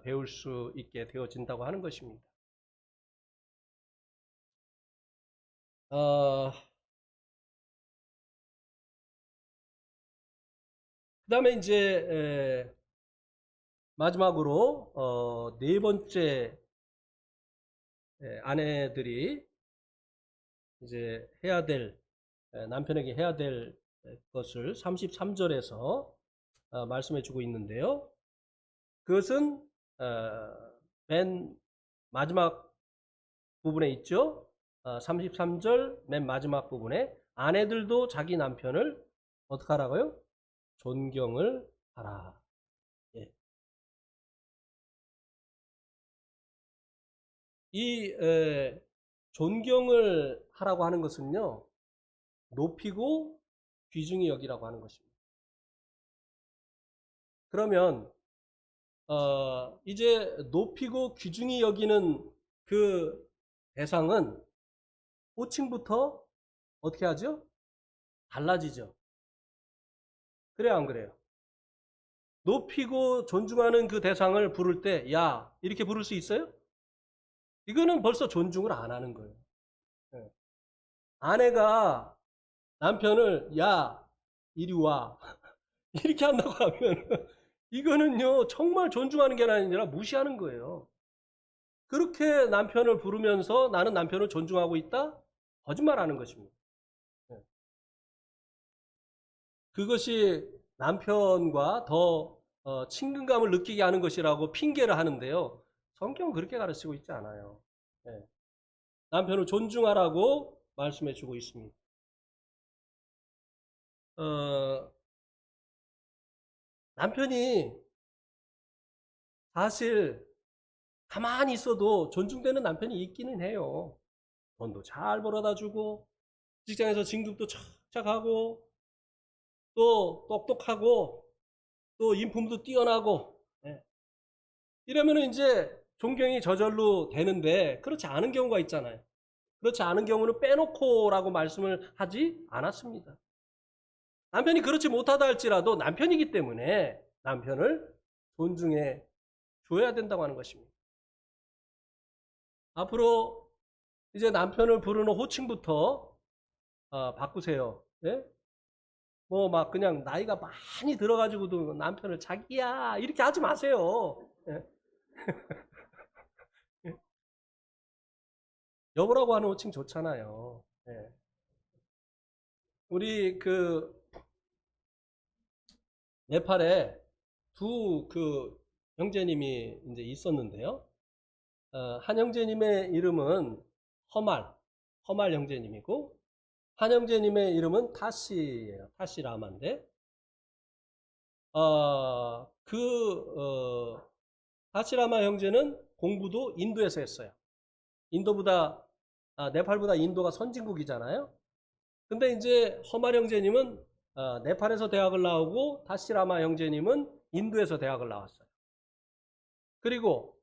배울 수 있게 되어진다고 하는 것입니다. 그다음에 이제 마지막으로 네 번째 아내들이 이제 해야 될 남편에게 해야 될 것을 33절에서 말씀해 주고 있는데요. 그것은 맨 마지막 부분에 있죠. 33절 맨 마지막 부분에 아내들도 자기 남편을 어떻게 하라고요? 존경을 하라. 예. 이 존경을 하라고 하는 것은요, 높이고 귀중히 여기라고 하는 것입니다. 그러면 이제 높이고 귀중히 여기는 그 대상은 호칭부터 어떻게 하죠? 달라지죠. 그래요, 안 그래요? 높이고 존중하는 그 대상을 부를 때, 야, 이렇게 부를 수 있어요? 이거는 벌써 존중을 안 하는 거예요. 예. 아내가 남편을, 야, 이리 와. 이렇게 한다고 하면, 이거는요, 정말 존중하는 게 아니라 무시하는 거예요. 그렇게 남편을 부르면서 나는 남편을 존중하고 있다? 거짓말하는 것입니다. 예. 그것이 남편과 더 친근감을 느끼게 하는 것이라고 핑계를 하는데요. 성경은 그렇게 가르치고 있지 않아요. 예. 남편을 존중하라고 말씀해 주고 있습니다. 남편이 사실 가만히 있어도 존중되는 남편이 있기는 해요. 돈도 잘 벌어다 주고, 직장에서 진급도 착착 하고, 또 똑똑하고, 또 인품도 뛰어나고, 예. 이러면 이제 존경이 저절로 되는데, 그렇지 않은 경우가 있잖아요. 그렇지 않은 경우는 빼놓고라고 말씀을 하지 않았습니다. 남편이 그렇지 못하다 할지라도 남편이기 때문에 남편을 존중해 줘야 된다고 하는 것입니다. 앞으로 이제 남편을 부르는 호칭부터 바꾸세요. 예? 뭐 막 그냥 나이가 많이 들어가지고도 남편을 자기야 이렇게 하지 마세요. 예? 여보라고 하는 호칭 좋잖아요. 예. 우리 그 네팔에 두 그 형제님이 이제 있었는데요. 한 형제님의 이름은 허말 형제님이고, 한 형제님의 이름은 타시예요. 타시라마인데, 타시라마 형제는 공부도 인도에서 했어요. 네팔보다 인도가 선진국이잖아요. 근데 이제 허말 형제님은 네팔에서 대학을 나오고, 타시라마 형제님은 인도에서 대학을 나왔어요. 그리고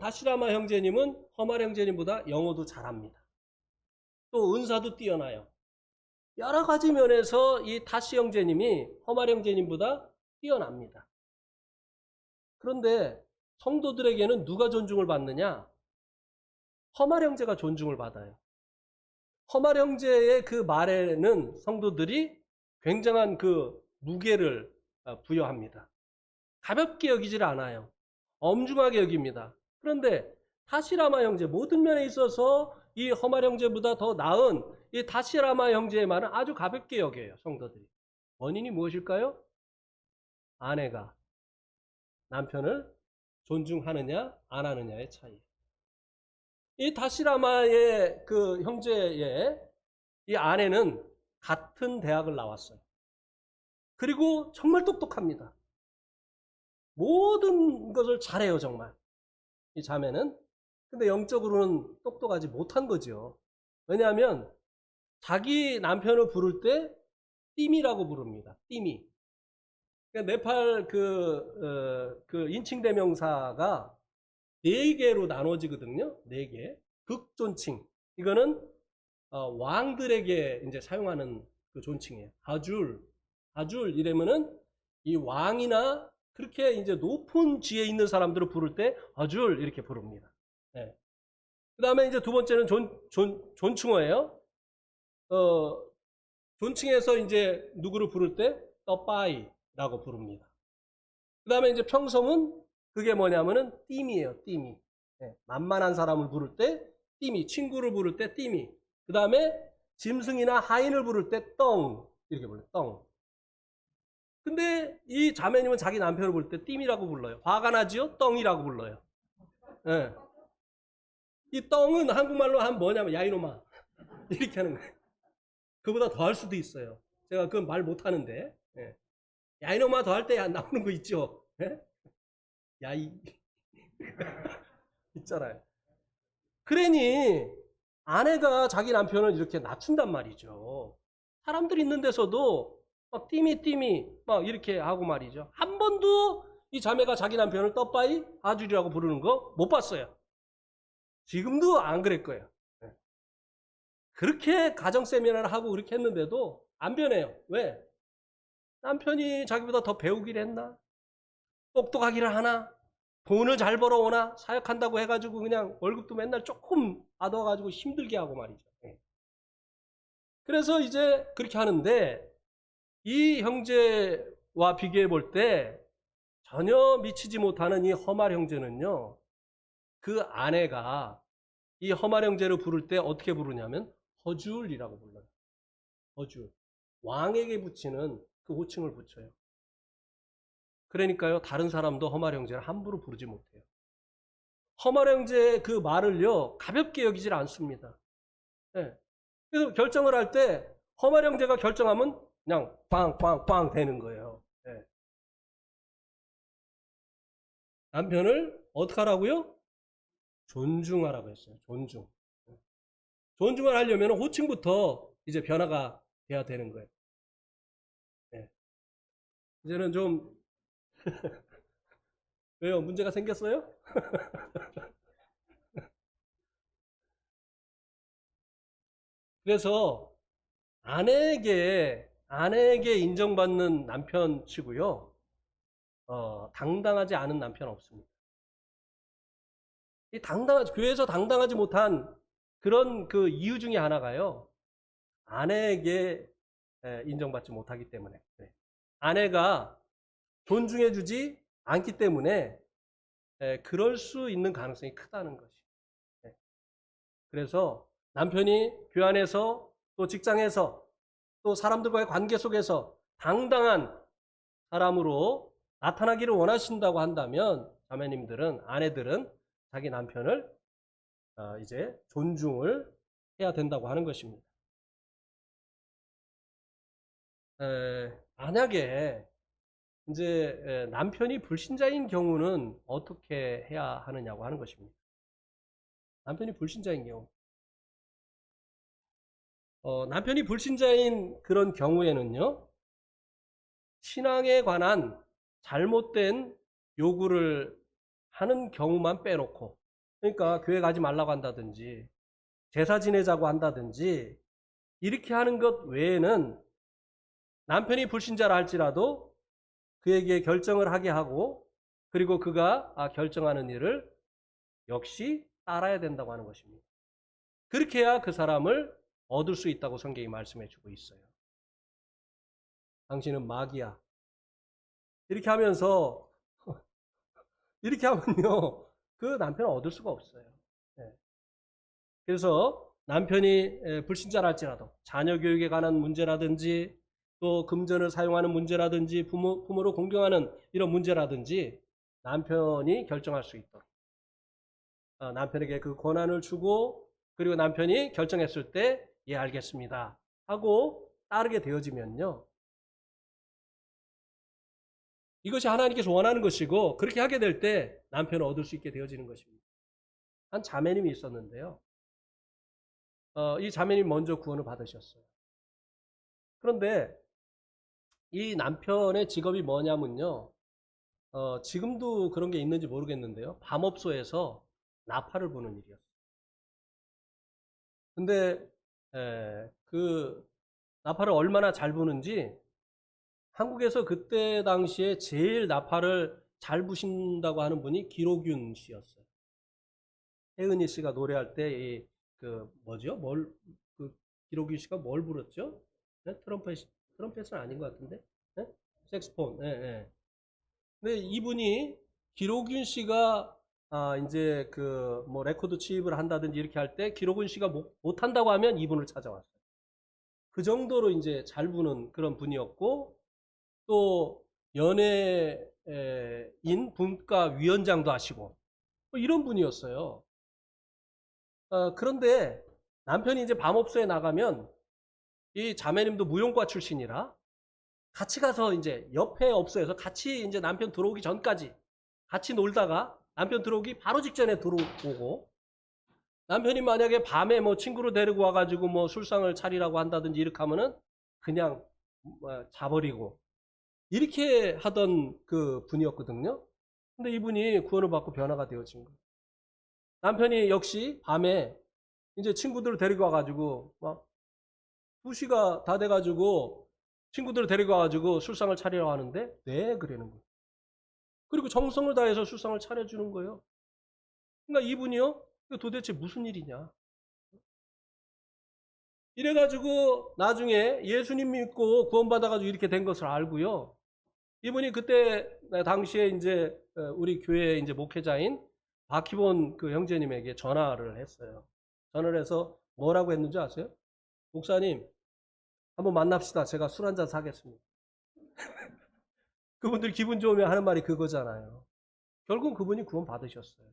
다시라마 형제님은 허말 형제님보다 영어도 잘합니다. 또 은사도 뛰어나요. 여러 가지 면에서 이 다시 형제님이 허말 형제님보다 뛰어납니다. 그런데 성도들에게는 누가 존중을 받느냐? 허말 형제가 존중을 받아요. 허말 형제의 그 말에는 성도들이 굉장한 그 무게를 부여합니다. 가볍게 여기질 않아요. 엄중하게 여깁니다. 그런데 타시라마 형제, 모든 면에 있어서 이 허말 형제보다 더 나은 이 타시라마 형제의 말은 아주 가볍게 여겨요, 성도들이. 원인이 무엇일까요? 아내가 남편을 존중하느냐 안 하느냐의 차이. 이 타시라마의 그 형제의 이 아내는 같은 대학을 나왔어요. 그리고 정말 똑똑합니다. 모든 것을 잘해요, 정말. 이 자매는. 근데 영적으로는 똑똑하지 못한 거죠. 왜냐하면 자기 남편을 부를 때 띠미라고 부릅니다. 띠미. 그러니까 네팔 그 인칭 대명사가 4개로 나눠지거든요. 4개. 극존칭. 이거는 왕들에게 이제 사용하는 그 존칭이에요. 아줄 이러면은 이 왕이나 그렇게 이제 높은 지에 있는 사람들을 부를 때 아줄 이렇게 부릅니다. 네. 그 다음에 이제 두 번째는 존칭어예요. 존칭해서 이제 누구를 부를 때 떠빠이라고 부릅니다. 그 다음에 이제 평성은 그게 뭐냐면은 띠미예요, 띠미. 네, 만만한 사람을 부를 때 띠미, 친구를 부를 때 띠미. 그 다음에 짐승이나 하인을 부를 때 떵, 이렇게 불러요, 떵. 근데 이 자매님은 자기 남편을 부를 때 띠미라고 불러요. 화가 나지요? 떵이라고 불러요. 네. 이 떵은 한국말로 하면 뭐냐면 야 이놈아 이렇게 하는 거예요. 그보다 더 할 수도 있어요. 제가 그건 말 못하는데. 예. 야 이놈아 더 할 때 나오는 거 있죠. 예? 야이 있잖아요. 그러니 아내가 자기 남편을 이렇게 낮춘단 말이죠. 사람들 있는 데서도 막 띠미 막 이렇게 하고 말이죠. 한 번도 이 자매가 자기 남편을 떡바이 아주리라고 부르는 거 못 봤어요. 지금도 안 그럴 거예요. 예. 그렇게 가정 세미나를 하고 그렇게 했는데도 안 변해요. 왜? 남편이 자기보다 더 배우기를 했나? 똑똑하기를 하나? 돈을 잘 벌어오나? 사역한다고 해가지고 그냥 월급도 맨날 조금 받아가지고 힘들게 하고 말이죠. 예. 그래서 이제 그렇게 하는데 이 형제와 비교해 볼 때 전혀 미치지 못하는 이 허말 형제는요. 그 아내가 이 허말 형제를 부를 때 어떻게 부르냐면 허줄이라고 불러요. 허줄. 왕에게 붙이는 그 호칭을 붙여요. 그러니까요. 다른 사람도 허말 형제를 함부로 부르지 못해요. 허말 형제의 그 말을요. 가볍게 여기질 않습니다. 네. 그래서 결정을 할 때 허말 형제가 결정하면 그냥 빵빵빵 되는 거예요. 네. 남편을 어떻게 하라고요? 존중하라고 했어요. 존중. 존중을 하려면 호칭부터 이제 변화가 돼야 되는 거예요. 네. 이제는 좀 왜요? 문제가 생겼어요? 그래서 아내에게 인정받는 남편 치고요. 당당하지 않은 남편 없습니다. 교회에서 당당하지 못한 그런 그 이유 중에 하나가요. 아내에게 인정받지 못하기 때문에. 네. 아내가 존중해주지 않기 때문에 그럴 수 있는 가능성이 크다는 것이. 네. 그래서 남편이 교회 안에서 또 직장에서 또 사람들과의 관계 속에서 당당한 사람으로 나타나기를 원하신다고 한다면 자매님들은 아내들은 자기 남편을 이제 존중을 해야 된다고 하는 것입니다. 만약에 이제 남편이 불신자인 경우는 어떻게 해야 하느냐고 하는 것입니다. 남편이 불신자인 경우. 남편이 불신자인 그런 경우에는요. 신앙에 관한 잘못된 요구를 하는 경우만 빼놓고 그러니까 교회 가지 말라고 한다든지 제사 지내자고 한다든지 이렇게 하는 것 외에는 남편이 불신자라 할지라도 그에게 결정을 하게 하고 그리고 그가 결정하는 일을 역시 따라야 된다고 하는 것입니다. 그렇게 해야 그 사람을 얻을 수 있다고 성경이 말씀해 주고 있어요. 당신은 마귀야. 이렇게 하면서 이렇게 하면요. 그 남편을 얻을 수가 없어요. 네. 그래서 남편이 불신자라 할지라도 자녀 교육에 관한 문제라든지 또 금전을 사용하는 문제라든지 부모를 공경하는 이런 문제라든지 남편이 결정할 수 있도록 남편에게 그 권한을 주고 그리고 남편이 결정했을 때 예 알겠습니다 하고 따르게 되어지면요. 이것이 하나님께서 원하는 것이고 그렇게 하게 될 때 남편을 얻을 수 있게 되어지는 것입니다. 한 자매님이 있었는데요. 이 자매님이 먼저 구원을 받으셨어요. 그런데 이 남편의 직업이 뭐냐면요. 지금도 그런 게 있는지 모르겠는데요. 밤업소에서 나팔을 부는 일이었어요. 근데 그 나팔을 얼마나 잘 부는지 한국에서 그때 당시에 제일 나팔을 잘 부신다고 하는 분이 기록윤 씨였어요. 혜은이 씨가 노래할 때 그 뭐죠? 기록윤 씨가 뭘 불렀죠? 네? 트럼펫은 아닌 것 같은데? 네? 색스폰. 예, 예. 근데 이분이 기록윤 씨가 이제 그 뭐 레코드 취입을 한다든지 이렇게 할 때 기록윤 씨가 못 한다고 하면 이분을 찾아왔어요. 그 정도로 이제 잘 부는 그런 분이었고 또 연예인 분과 위원장도 하시고 뭐 이런 분이었어요. 그런데 남편이 이제 밤업소에 나가면 이 자매님도 무용과 출신이라 같이 가서 이제 옆에 업소에서 같이 이제 남편 들어오기 전까지 같이 놀다가 남편 들어오기 바로 직전에 들어오고 남편이 만약에 밤에 뭐 친구를 데리고 와가지고 뭐 술상을 차리라고 한다든지 이렇게 하면은 그냥 자버리고 이렇게 하던 그 분이었거든요. 근데 이분이 구원을 받고 변화가 되어진 거예요. 남편이 역시 밤에 이제 친구들을 데리고 와가지고 막 2시가 다 돼가지고 친구들을 데리고 와가지고 술상을 차리라고 하는데 네 그러는 거예요. 그리고 정성을 다해서 술상을 차려주는 거예요. 그러니까 이분이요 이거 도대체 무슨 일이냐 이래가지고 나중에 예수님 믿고 구원받아가지고 이렇게 된 것을 알고요. 이분이 그때 당시에 이제 우리 교회 이제 목회자인 박희본 그 형제님에게 전화를 했어요. 전화를 해서 뭐라고 했는지 아세요? 목사님, 한번 만납시다. 제가 술 한잔 사겠습니다. 그분들 기분 좋으면 하는 말이 그거잖아요. 결국 그분이 구원 받으셨어요.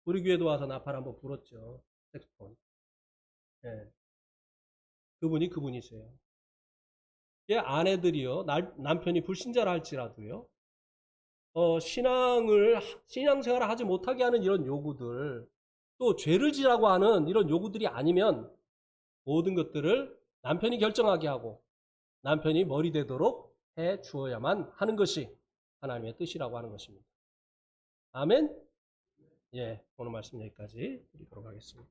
우리 교회도 와서 나팔 한번 불었죠. 색소폰. 예. 그분이 그분이세요. 얘 아내들이요, 남편이 불신자라 할지라도요, 신앙생활을 하지 못하게 하는 이런 요구들, 또 죄를 지라고 하는 이런 요구들이 아니면 모든 것들을 남편이 결정하게 하고 남편이 머리 되도록 해 주어야만 하는 것이 하나님의 뜻이라고 하는 것입니다. 아멘? 예, 오늘 말씀 여기까지 드리도록 하겠습니다.